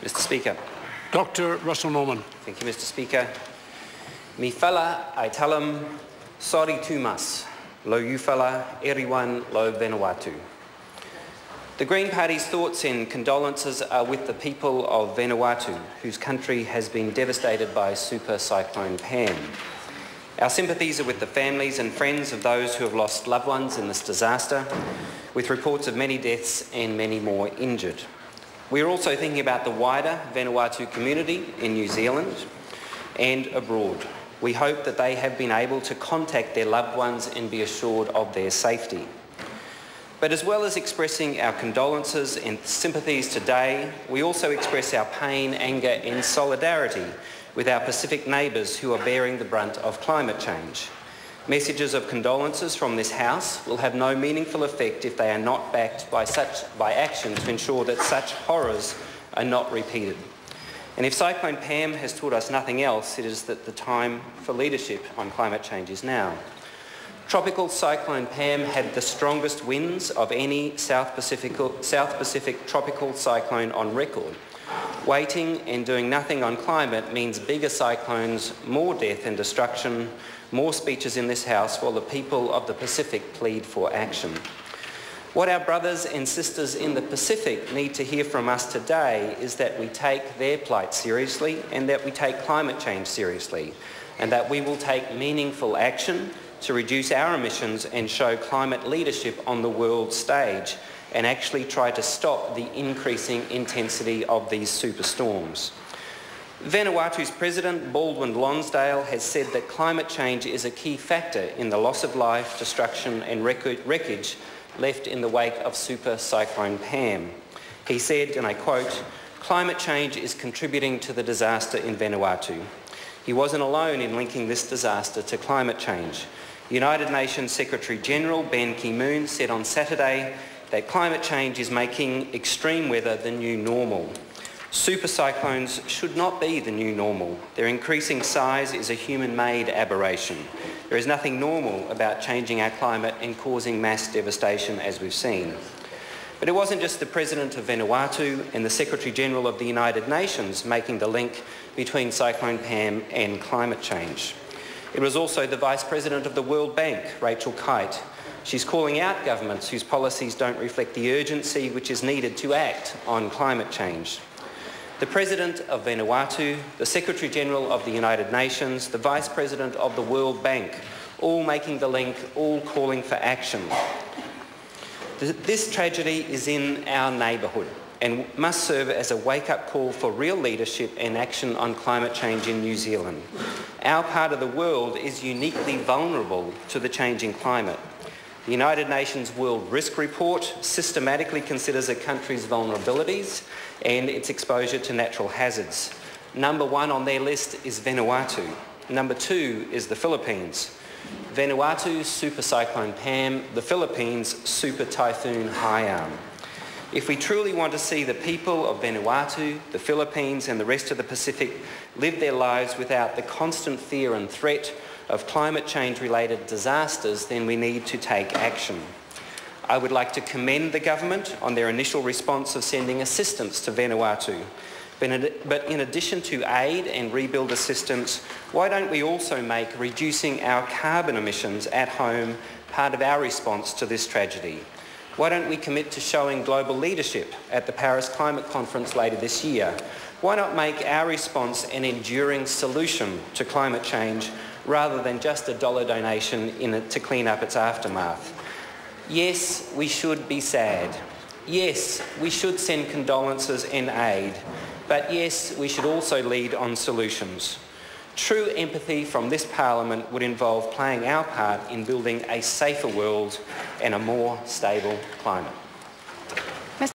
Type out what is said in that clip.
Mr Speaker. Dr Russell Norman. Thank you, Mr Speaker. Mi fala ai talam sorry tumas, lo ufala everyone lo Vanuatu. The Green Party's thoughts and condolences are with the people of Vanuatu, whose country has been devastated by Super Cyclone Pam. Our sympathies are with the families and friends of those who have lost loved ones in this disaster, with reports of many deaths and many more injured. We are also thinking about the wider Vanuatu community in New Zealand and abroad. We hope that they have been able to contact their loved ones and be assured of their safety. But as well as expressing our condolences and sympathies today, we also express our pain, anger and solidarity with our Pacific neighbours who are bearing the brunt of climate change. Messages of condolences from this House will have no meaningful effect if they are not backed by action to ensure that such horrors are not repeated. And if Cyclone Pam has taught us nothing else, it is that the time for leadership on climate change is now. Tropical Cyclone Pam had the strongest winds of any South Pacific tropical cyclone on record. Waiting and doing nothing on climate means bigger cyclones, more death and destruction, more speeches in this House while the people of the Pacific plead for action. What our brothers and sisters in the Pacific need to hear from us today is that we take their plight seriously and that we take climate change seriously, and that we will take meaningful action to reduce our emissions and show climate leadership on the world stage and actually try to stop the increasing intensity of these superstorms. Vanuatu's President, Baldwin Lonsdale, has said that climate change is a key factor in the loss of life, destruction and wreckage left in the wake of Super Cyclone Pam. He said, and I quote, "Climate change is contributing to the disaster in Vanuatu." He wasn't alone in linking this disaster to climate change. United Nations Secretary-General Ban Ki-moon said on Saturday that climate change is making extreme weather the new normal. Super cyclones should not be the new normal. Their increasing size is a human-made aberration. There is nothing normal about changing our climate and causing mass devastation as we've seen. But it wasn't just the President of Vanuatu and the Secretary-General of the United Nations making the link between Cyclone Pam and climate change. It was also the Vice President of the World Bank, Rachel Kite. She's calling out governments whose policies don't reflect the urgency which is needed to act on climate change. The President of Vanuatu, the Secretary-General of the United Nations, the Vice President of the World Bank, all making the link, all calling for action. This tragedy is in our neighbourhood and must serve as a wake-up call for real leadership and action on climate change in New Zealand. Our part of the world is uniquely vulnerable to the changing climate. The United Nations World Risk Report systematically considers a country's vulnerabilities and its exposure to natural hazards. Number one on their list is Vanuatu. Number two is the Philippines. Vanuatu, Super Cyclone Pam, the Philippines, Super Typhoon Haiyan. If we truly want to see the people of Vanuatu, the Philippines and the rest of the Pacific live their lives without the constant fear and threat of climate change-related disasters, then we need to take action. I would like to commend the government on their initial response of sending assistance to Vanuatu. But in addition to aid and rebuild assistance, why don't we also make reducing our carbon emissions at home part of our response to this tragedy? Why don't we commit to showing global leadership at the Paris Climate Conference later this year? Why not make our response an enduring solution to climate change rather than just a dollar donation to clean up its aftermath? Yes, we should be sad. Yes, we should send condolences and aid. But yes, we should also lead on solutions. True empathy from this Parliament would involve playing our part in building a safer world and a more stable climate.